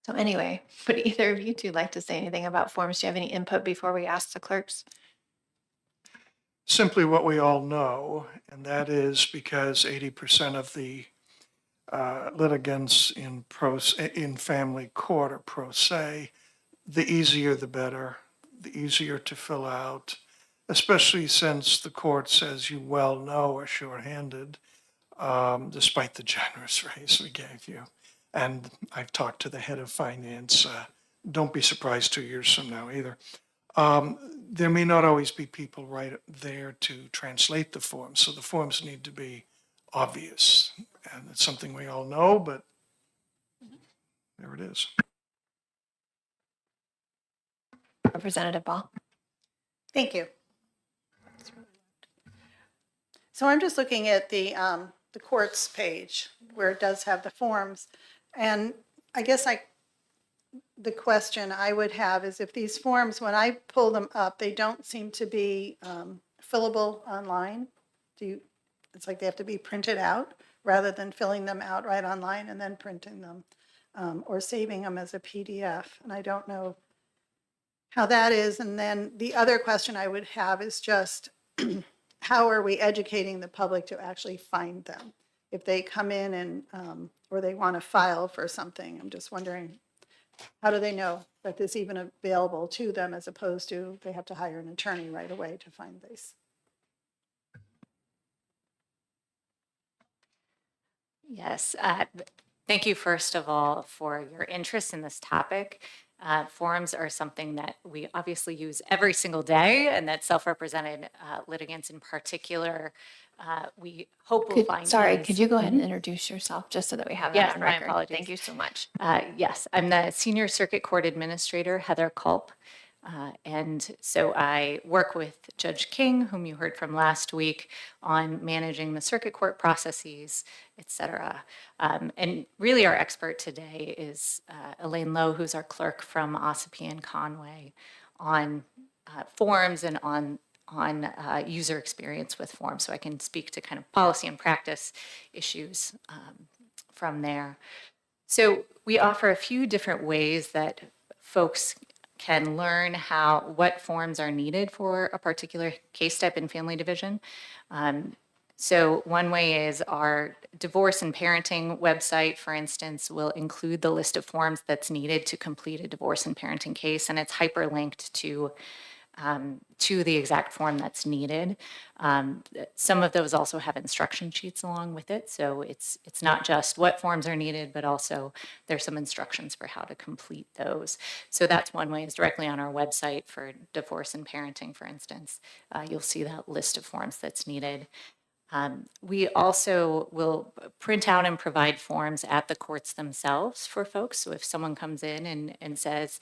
So anyway, would either of you two like to say anything about forms? Do you have any input before we ask the clerks? Simply what we all know, and that is because 80% of the litigants in family court are pro se, the easier the better, the easier to fill out, especially since the courts, as you well know, are shorthanded, despite the generous raise we gave you. And I've talked to the head of finance. Don't be surprised 2 years from now either. There may not always be people right there to translate the forms, so the forms need to be obvious. And it's something we all know, but there it is. Representative Ball? Thank you. So I'm just looking at the courts page where it does have the forms. And I guess the question I would have is if these forms, when I pull them up, they don't seem to be fillable online. It's like they have to be printed out rather than filling them out right online and then printing them or saving them as a PDF. And I don't know how that is. And then the other question I would have is just how are we educating the public to actually find them? If they come in and, or they want to file for something, I'm just wondering, how do they know that this is even available to them as opposed to they have to hire an attorney right away to find this? Yes. Thank you, first of all, for your interest in this topic. Forms are something that we obviously use every single day, and that self-represented litigants in particular, we hope will find Sorry, ease. could you go ahead and introduce yourself just so that we have that Yes, on my record? apologies. Thank you so much. Yes, I'm the Senior Circuit Court Administrator, Heather Culp. And so I work with Judge King, whom you heard from last week, on managing the circuit court processes, et cetera. And really our expert today is Elaine Lowe, who's our clerk from Ossipee and Conway, on forms and on user experience with forms. So I can speak to kind of policy and practice issues from there. So we offer a few different ways that folks can learn what forms are needed for a particular case type in family division. So one way is our divorce and parenting website, for instance, will include the list of forms that's needed to complete a divorce and parenting case, and it's hyperlinked to the exact form that's needed. Some of those also have instruction sheets along with it, so it's not just what forms are needed, but also there's some instructions for how to complete those. So that's one way, is directly on our website for divorce and parenting, for instance. You'll see that list of forms that's needed. We also will print out and provide forms at the courts themselves for folks. So if someone comes in and says,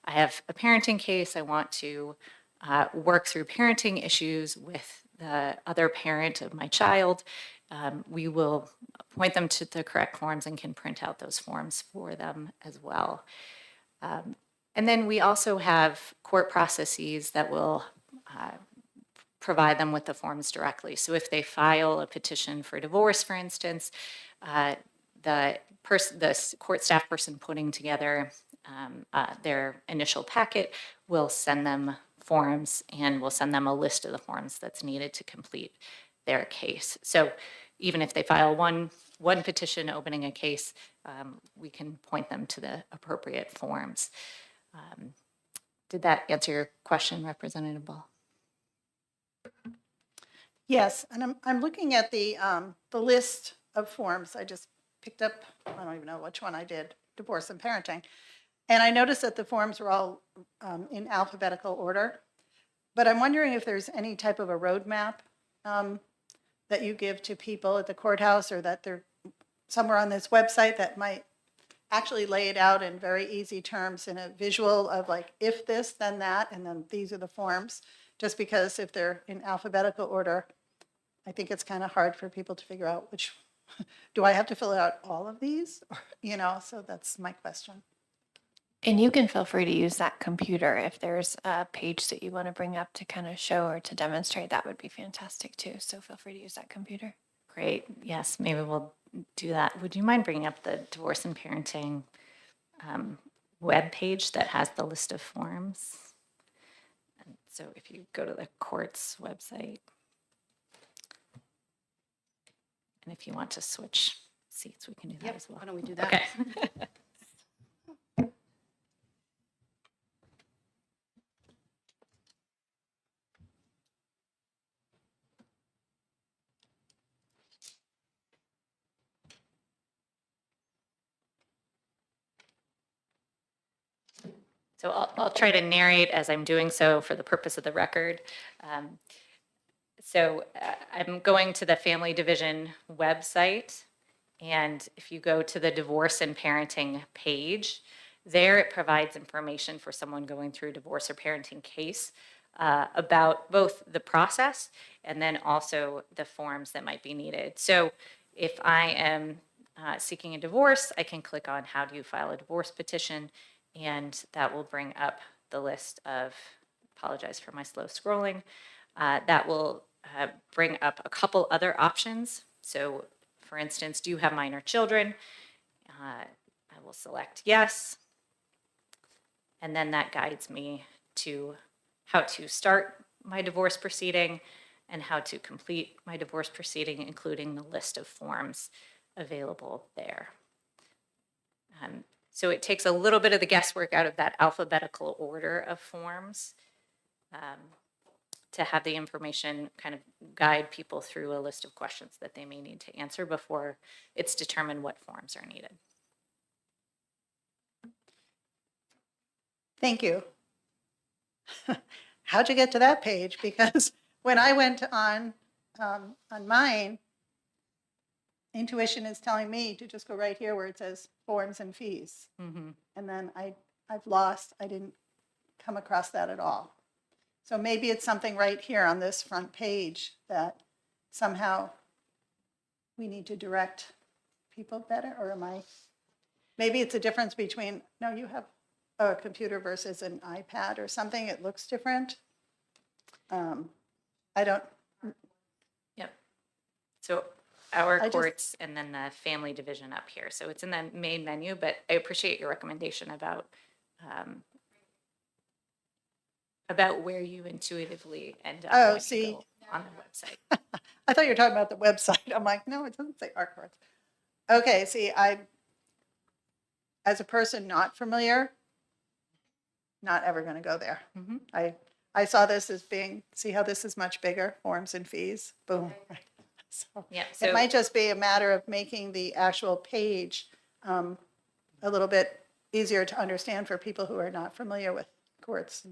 I have a parenting case, I want to work through parenting issues with the other parent of my child, we will point them to the correct forms and can print out those forms for them as well. And then we also have court processes that will provide them with the forms directly. So if they file a petition for divorce, for instance, the court staff person putting together their initial packet will send them forms, and will send them a list of the forms that's needed to complete their case. So even if they file one petition opening a case, we can point them to the appropriate forms. Did that answer your question, Representative Ball? Yes, and I'm looking at the list of forms. I just picked up, I don't even know which one I did, divorce and parenting. And I noticed that the forms were all in alphabetical order. But I'm wondering if there's any type of a roadmap that you give to people at the courthouse, or that they're somewhere on this website that might actually lay it out in very easy terms in a visual of like, if this, then that, and then these are the forms. Just because if they're in alphabetical order, I think it's kind of hard for people to figure out which, do I have to fill out all of these? So that's my question. And you can feel free to use that computer if there's a page that you want to bring up to kind of show or to demonstrate. That would be fantastic too. So feel free to use that computer. Great. Yes, maybe we'll do that. Would you mind bringing up the divorce and parenting web page that has the list of forms. And so if you go to the court's website, and if you want to switch seats, we can do that as well. Why don't we do that? Okay. So I'll try to narrate as I'm doing so for the purpose of the record. I'm going to the Family Division website, and if you go to the Divorce and Parenting page, there it provides information for someone going through a divorce or parenting case about both the process and then also the forms that might be needed. So if I am seeking a divorce, I can click on how do you file a divorce petition, and that will bring up the list of, apologize for my slow scrolling, that will bring up a couple other options. So for instance, do you have minor children? I will select yes. And then that guides me to how to start my divorce proceeding and how to complete my divorce proceeding, including the list of forms available there. So it takes a little bit of the guesswork out of that alphabetical order of forms to have the information kind of guide people through a list of questions that they may need to answer before it's determined what forms are needed. Thank you. How'd you get to that page? Because when I went on mine, intuition is telling me to just go right here where it says forms and fees. Mm-hmm. And then I've lost, I didn't come across that at all. So maybe it's something right here on this front page that somehow we need to direct people better, or maybe it's a difference between, no, you have a computer versus an iPad or something, it looks different. I don't, Yep. So our I just- courts and then the family division up here. So it's in the main menu, but I appreciate your recommendation about where you intuitively end up Oh, when you see. go on the website. I thought you were talking about the website. I'm like, no, it doesn't say our courts. Okay, see, as a person not familiar, not ever going to go there. Mhm. I saw this as being, see how this is much bigger, forms and fees, boom. So Yeah. it So might just be a matter of making the actual page a little bit easier to understand for people who are not familiar with courts.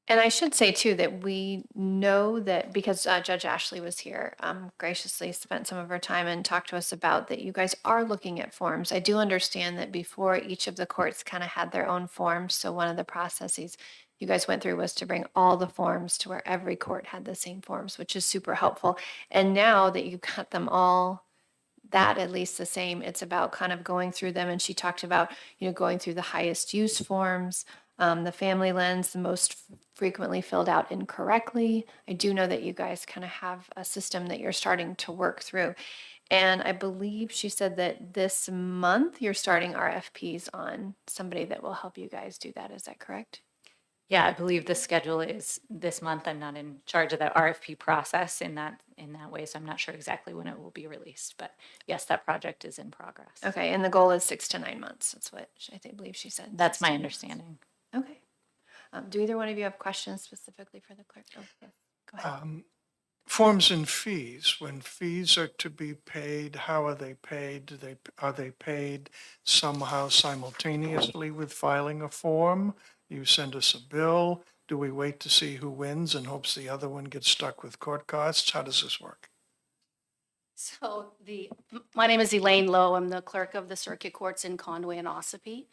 And I should say too that we know that because Judge Ashley was here, graciously spent some of her time and talked to us about that you guys are looking at forms. I do understand that before each of the courts kind of had their own forms. So one of the processes you guys went through was to bring all the forms to where every court had the same forms, which is super helpful. And now that you've got them all that at least the same, it's about kind of going through them. And she talked about, going through the highest use forms, the family lens, the most frequently filled out incorrectly. I do know that you guys kind of have a system that you're starting to work through. And I believe she said that this month you're starting RFPs on somebody that will help you guys do that. Is that correct? yeah, I believe the schedule is this month. I'm not in charge of the RFP process in that way, so I'm not sure exactly when it will be released. But yes, that project is in progress. Okay. And the goal is 6 to 9 months. That's what believe she said. That's 6 my to 9 months. understanding. Okay. Do either one of you have questions specifically for the clerk? Oh, yes. Go ahead. Forms and fees, when fees are to be paid, how are they paid? Are they paid somehow simultaneously with filing a form? You send us a bill? Do we wait to see who wins and hopes the other one gets stuck with court costs? How does this work? So my name is Elaine Lowe. I'm the clerk of the circuit courts in Conway and Ossipee.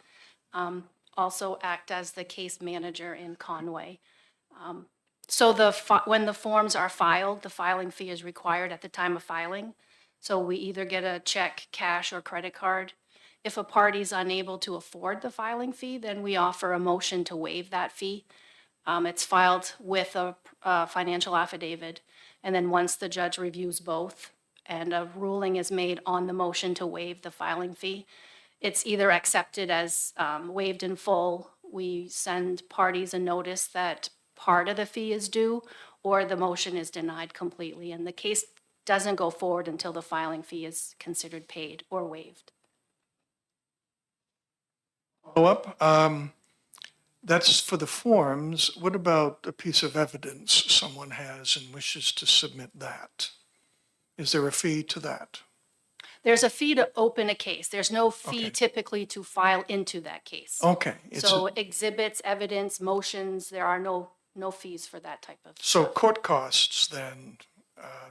Also act as the case manager in Conway. So when the forms are filed, the filing fee is required at the time of filing. So we either get a check, cash, or credit card. If a party is unable to afford the filing fee, then we offer a motion to waive that fee. It's filed with a financial affidavit. And then once the judge reviews both, and a ruling is made on the motion to waive the filing fee, it's either accepted as waived in full, we send parties a notice that part of the fee is due, or the motion is denied completely, and the case doesn't go forward until the filing fee is considered paid or waived. Follow up, that's for the forms. What about a piece of evidence someone has and wishes to submit that? Is there a fee to that? There's a fee to open a case. There's no fee Okay. typically to file into that case. Okay, it's, So exhibits, evidence, motions, there are no fees for that type of. so court costs then,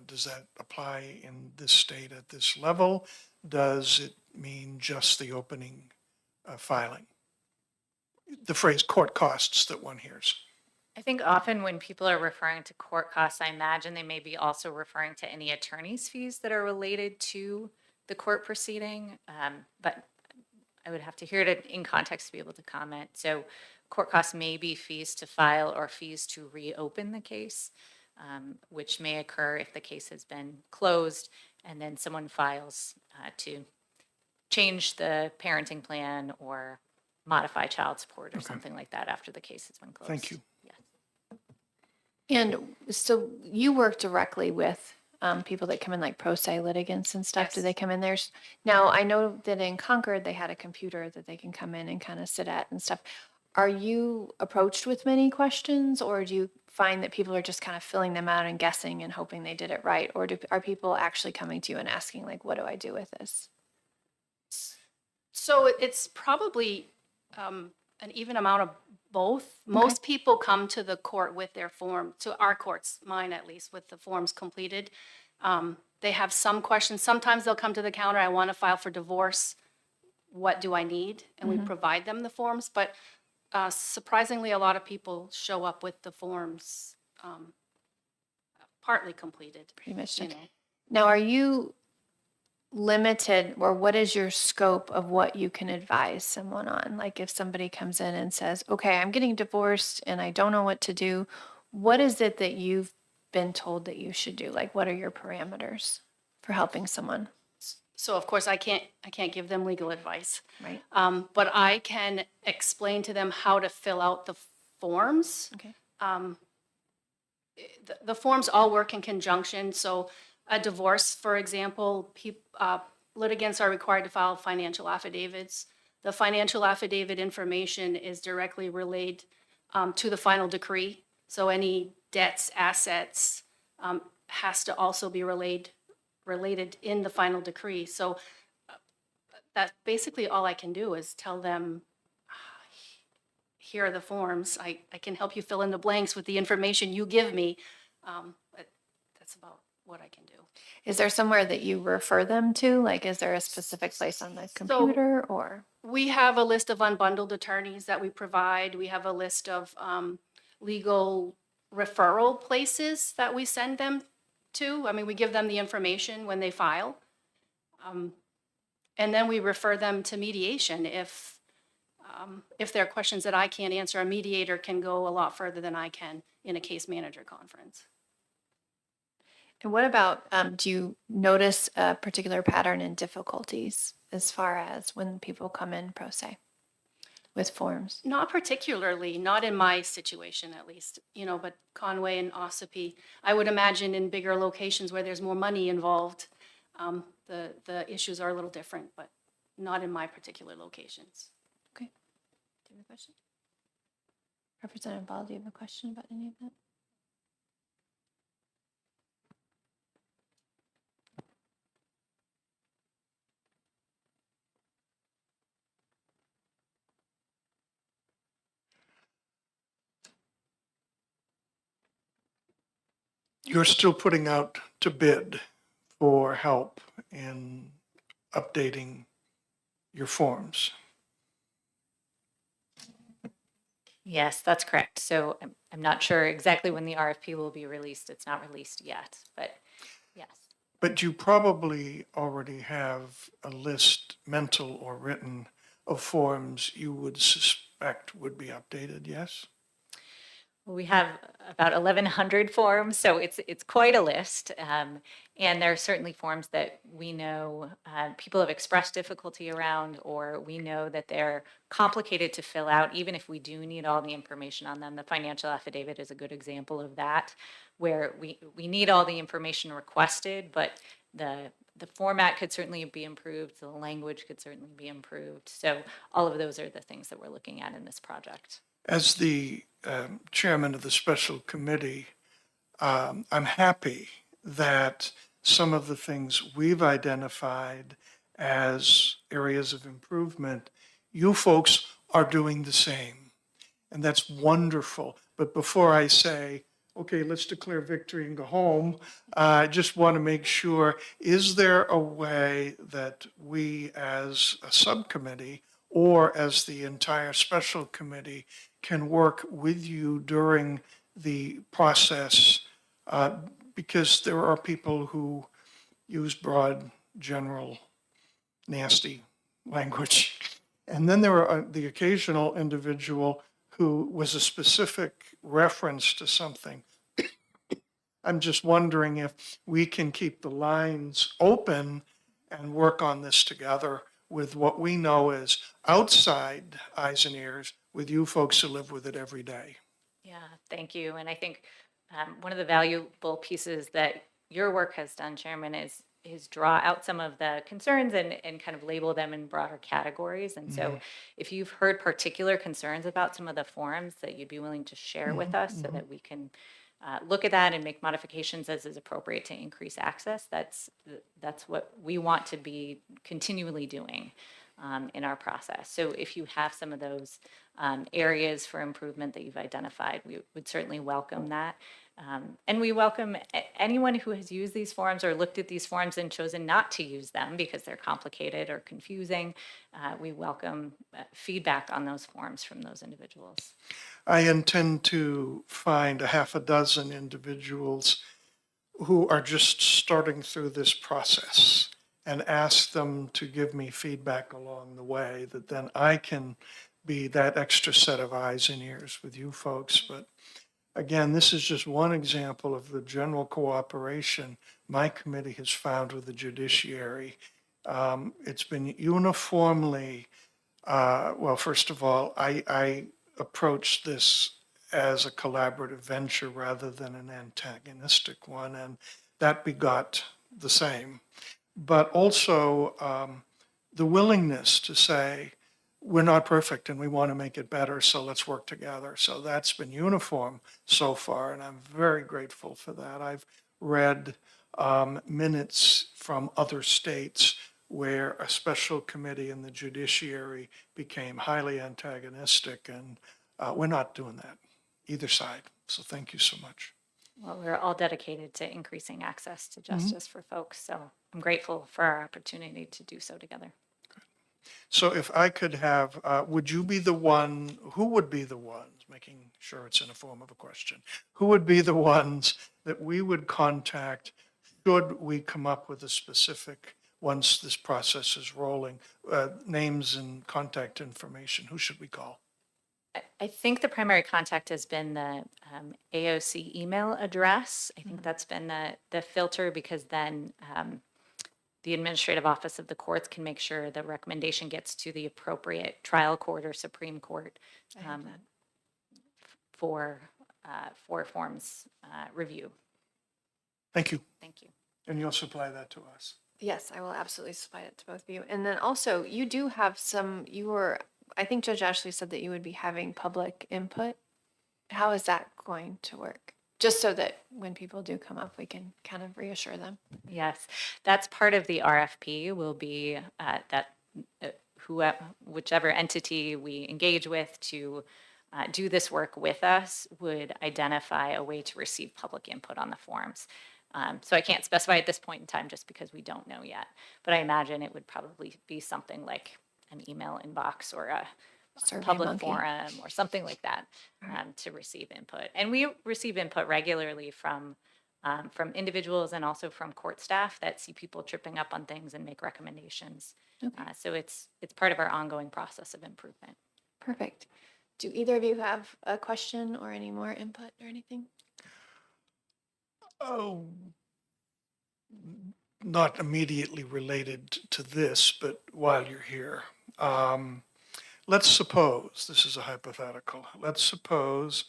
does that apply in this state at this level? Does it mean just the opening filing? The phrase court costs that one hears. I think often when people are referring to court costs, I imagine they may be also referring to any attorney's fees that are related to the court proceeding. But I would have to hear it in context to be able to comment. So court costs may be fees to file or fees to reopen the case, which may occur if the case has been closed and then someone files to change the parenting plan or modify child support or something like that after the case has been closed. Thank you. Yes. And so you work directly with people that come in like pro se litigants and stuff. Do Yes. they come in there? Now, I know that in Concord, they had a computer that they can come in and kind of sit at and stuff. Are you approached with many questions, or do you find that people are just kind of filling them out and guessing and hoping they did it right? Or are people actually coming to you and asking, like, what do I do with this? So it's probably an even amount of both. Most people come to the court with their form, to our courts, mine at least, with the forms completed. They have some questions. Sometimes they'll come to the counter, I want to file for divorce. What do I need? And we provide them the forms. But surprisingly, a lot of people show up with the forms partly completed. Pretty much. You know. Now, are you limited, or what is your scope of what you can advise someone on? Like if somebody comes in and says, okay, I'm getting divorced and I don't know what to do, what is it that you've been told that you should do? Like, what are your parameters for helping someone? So of course, I can't give them legal advice. Right. But I can explain to them how to fill out the forms. Okay. The forms all work in conjunction. So a divorce, for example, litigants are required to file financial affidavits. The financial affidavit information is directly relayed to the final decree. So any debts, assets has to also be related in the final decree. So that's basically all I can do is tell them, here are the forms. I can help you fill in the blanks with the information you give me. But that's about what I can do. Is there somewhere that you refer them to? Like, is there a specific place on the computer or? We have a list of unbundled attorneys that we provide. We have a list of legal referral places that we send them to. I mean, we give them the information when they file. And then we refer them to mediation. If there are questions that I can't answer, a mediator can go a lot further than I can in a case manager conference. And what about, do you notice a particular pattern in difficulties as far as when people come in pro se with forms? Not particularly, not in my situation at least, but Conway and Ossipee, I would imagine in bigger locations where there's more money involved, the issues are a little different, but not in my particular locations. Okay. Do you have a question? Representative Ball, do you have a question about any of that? You're still putting out to bid for help in updating your forms. Yes, that's correct. So I'm not sure exactly when the RFP will be released. It's not released yet, but yes. But you probably already have a list, mental or written, of forms you would suspect would be updated, yes? We have about 1,100 forms, so it's quite a list. And there are certainly forms that we know people have expressed difficulty around, or we know that they're complicated to fill out, even if we do need all the information on them. The financial affidavit is a good example of that, where we need all the information requested, but the format could certainly be improved, the language could certainly be improved. So all of those are the things that we're looking at in this project. As the chairman of the special committee, I'm happy that some of the things we've identified as areas of improvement, you folks are doing the same. And that's wonderful. But before I say, okay, let's declare victory and go home, I just want to make sure, is there a way that we as a subcommittee or as the entire special committee can work with you during the process? Because there are people who use broad, general, nasty language. And then there are the occasional individual who was a specific reference to something. I'm just wondering if we can keep the lines open and work on this together with what we know as outside eyes and ears, with you folks who live with it every day. Yeah, thank you. And I think one of the valuable pieces that your work has done, Chairman, is draw out some of the concerns and kind of label them in broader categories. And so if you've heard particular concerns about some of the forums that you'd be willing to share with us so that we can look at that and make modifications as is appropriate to increase access, that's what we want to be continually doing in our process. So if you have some of those areas for improvement that you've identified, we would certainly welcome that. And we welcome anyone who has used these forms or looked at these forms and chosen not to use them because they're complicated or confusing. We welcome feedback on those forms from those individuals. I intend to find a half a dozen individuals who are just starting through this process and ask them to give me feedback along the way, that then I can be that extra set of eyes and ears with you folks. But again, this is just one example of the general cooperation my committee has found with the judiciary. It's been uniformly, well, first of all, I approached this as a collaborative venture rather than an antagonistic one, and that begot the same. But also the willingness to say, we're not perfect and we want to make it better, so let's work together. So that's been uniform so far, and I'm very grateful for that. I've read minutes from other states where a special committee in the judiciary became highly antagonistic, and we're not doing that, either side. So thank you so much. Well, we're all dedicated to increasing access to justice for folks, so I'm grateful for our opportunity to do so together. So if I could have, would you be the one, who would be the ones, making sure it's in the form of a question, who would be the ones that we would contact should we come up with a specific, once this process is rolling, names and contact information, who should we call? I think the primary contact has been the AOC email address. I think that's been the filter, because then the administrative office of the courts can make sure the recommendation gets to the appropriate trial court or Supreme Court for forms review. Thank you. Thank you. And you'll supply that to us. Yes, I will absolutely supply it to both of you. And then also, you do have I think Judge Ashley said that you would be having public input. How is that going to work? Just so that when people do come up, we can kind of reassure them. Yes, that's part of the RFP will be that whichever entity we engage with to do this work with us would identify a way to receive public input on the forms. So I can't specify at this point in time just because we don't know yet, but I imagine it would probably be something like an email inbox or a public SurveyMonkey. forum or something like that to receive input. And we receive input regularly from individuals and also from court staff that see people tripping up on things and make recommendations. Okay. So it's part of our ongoing process of improvement. Perfect. Do either of you have a question or any more input or anything? Oh, not immediately related to this, but while you're here. Let's suppose, this is a hypothetical, let's suppose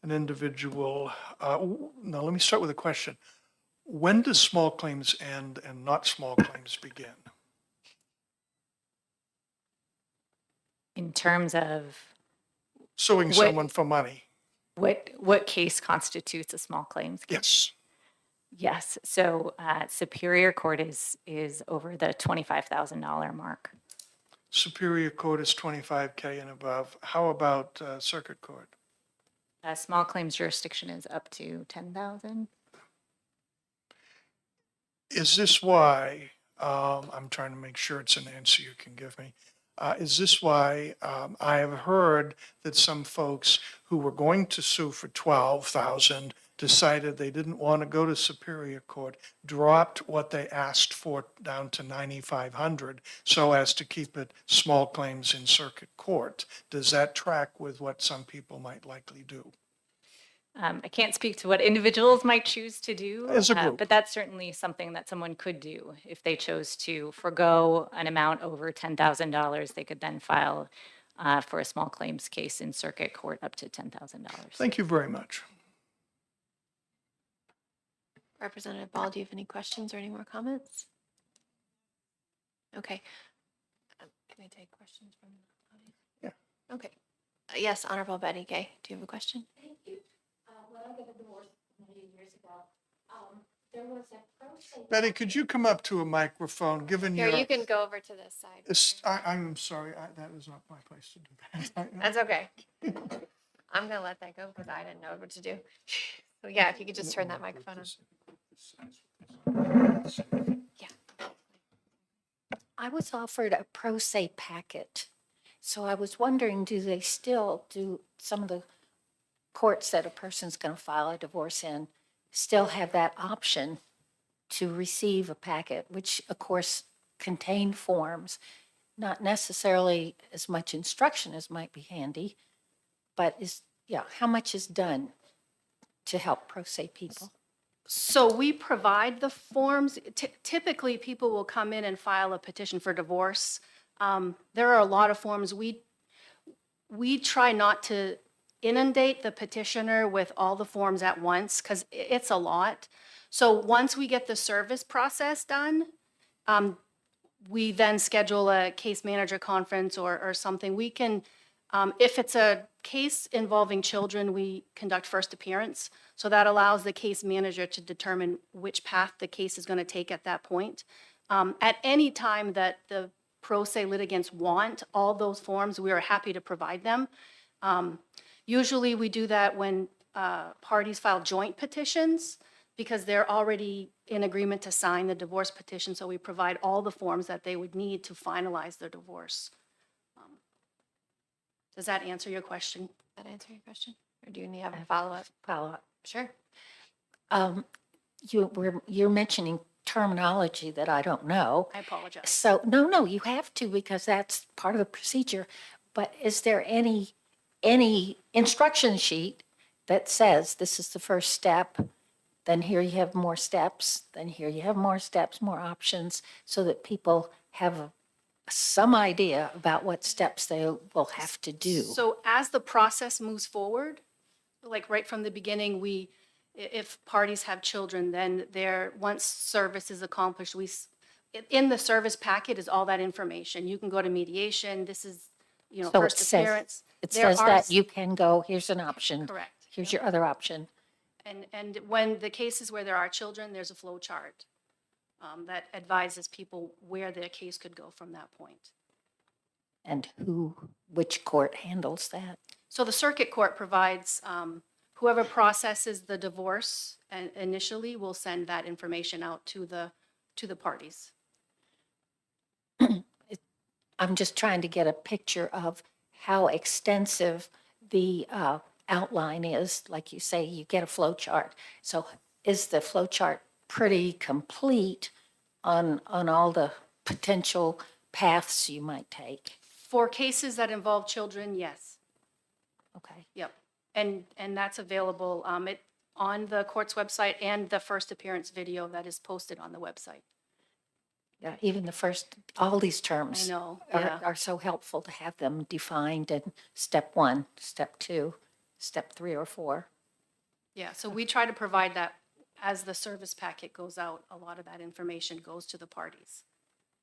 an individual, now let me start with a question. When does small claims end and not small claims begin? In terms of Suing What- someone for money? what case constitutes a small claims case? Yes. Yes, so Superior Court is over the $25,000 mark. Superior Court is 25K and above. How about Circuit Court? Small claims jurisdiction is up to 10,000. Is this why, I'm trying to make sure it's an answer you can give me. Is this why I have heard that some folks who were going to sue for 12,000 decided they didn't want to go to Superior Court, dropped what they asked for down to 9,500 so as to keep it small claims in Circuit Court? Does that track with what some people might likely do? I can't speak to what individuals might choose to do. As a group. But that's certainly something that someone could do. If they chose to forego an amount over $10,000, they could then file for a small claims case in Circuit Court up to $10,000. Thank you very much. Representative Ball, do you have any questions or any more comments? Okay. Can we take questions from the audience? Yeah. Okay. Yes, Honorable Betty Gay, do you have a question? Thank you. When I got a divorce many years ago, there was a pro se. Betty, could you come up to a microphone, given Here, your... you can go over to this side. I'm sorry, that is not my place to do that. That's okay. I'm gonna let that go because I didn't know what to do. So yeah, if you could just turn that microphone on. Yeah. I was offered a pro se packet. So I was wondering, do they still, do some of the courts that a person's going to file a divorce in still have that option to receive a packet, which of course contain forms, not necessarily as much instruction as might be handy, but how much is done to help pro se people? So we provide the forms. Typically, people will come in and file a petition for divorce. There are a lot of forms. We try not to inundate the petitioner with all the forms at once because it's a lot. So once we get the service process done, we then schedule a case manager conference or something. We can, if it's a case involving children, we conduct first appearance. So that allows the case manager to determine which path the case is going to take at that point. At any time that the pro se litigants want all those forms, we are happy to provide them. Usually we do that when parties file joint petitions because they're already in agreement to sign the divorce petition, so we provide all the forms that they would need to finalize their divorce. Does that answer your question? Does that answer your question? Or do you need to have a follow-up? Follow-up. Sure. You're mentioning terminology that I don't know. I apologize. So, no, you have to because that's part of the procedure. But is there any instruction sheet that says this is the first step, then here you have more steps, then here you have more steps, more options, so that people have some idea about what steps they will have to do? So as the process moves forward, like right from the beginning, if parties have children, then once service is accomplished, in the service packet is all that information. You can go to mediation. This is, So it first says- appearance. It There says are that you can go, here's an option. Correct. Here's your other option. And when the cases where there are children, there's a flow chart that advises people where their case could go from that point. And which court handles that? So the circuit court provides, whoever processes the divorce initially will send that information out to the parties. I'm just trying to get a picture of how extensive the outline is. Like you say, you get a flow chart. So is the flow chart pretty complete on all the potential paths you might take? For cases that involve children, yes. Okay. Yep. And that's available on the court's website and the first appearance video that is posted on the website. Yeah, even the first, all these I terms know, yeah. are so helpful to have them defined in step 1, step 2, step 3 or 4. Yeah, so we try to provide that as the service packet goes out. A lot of that information goes to the parties.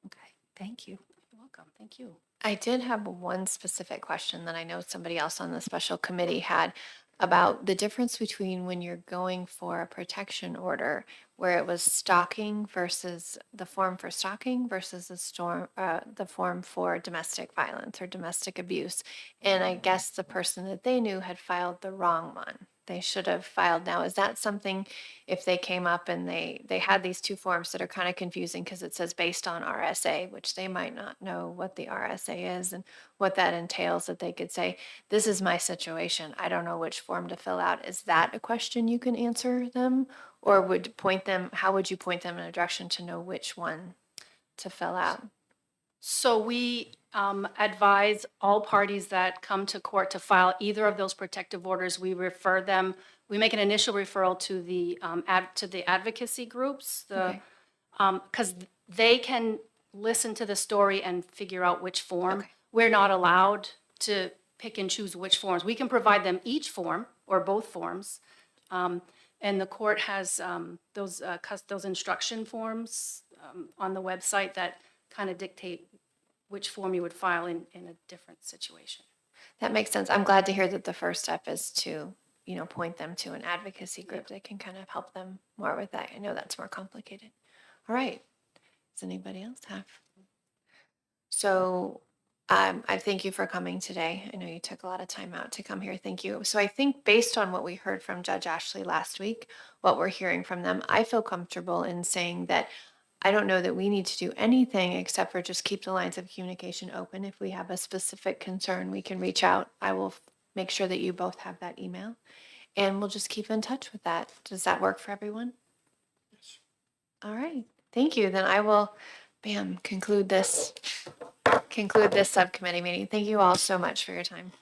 Okay, thank you. You're welcome. Thank you. I did have one specific question that I know somebody else on the special committee had about the difference between when you're going for a protection order, where it was stalking versus the form for stalking versus the form for domestic violence or domestic abuse. And I guess the person that they knew had filed the wrong one. They should have filed now. Is that something, if they came up and they had these two forms that are kind of confusing because it says based on RSA, which they might not know what the RSA is and what that entails, that they could say, this is my situation. I don't know which form to fill out. Is that a question you can answer them? Or how would you point them in a direction to know which one to fill out? So we advise all parties that come to court to file either of those protective orders. We refer them, we make an initial referral to the advocacy groups, Okay. because they can listen to the story and figure out which form. Okay. We're not allowed to pick and choose which forms. We can provide them each form or both forms. And the court has those instruction forms on the website that kind of dictate which form you would file in a different situation. That makes sense. I'm glad to hear that the first step is to, point them to an advocacy group that can kind of help them more with that. I know that's more complicated. All right. Does anybody else have? So I thank you for coming today. I know you took a lot of time out to come here. Thank you. So I think based on what we heard from Judge Ashley last week, what we're hearing from them, I feel comfortable in saying that I don't know that we need to do anything except for just keep the lines of communication open. If we have a specific concern, we can reach out. I will make sure that you both have that email and we'll just keep in touch with that. Does that work for everyone? Yes. All right. Thank you. Then I will, conclude this subcommittee meeting. Thank you all so much for your time.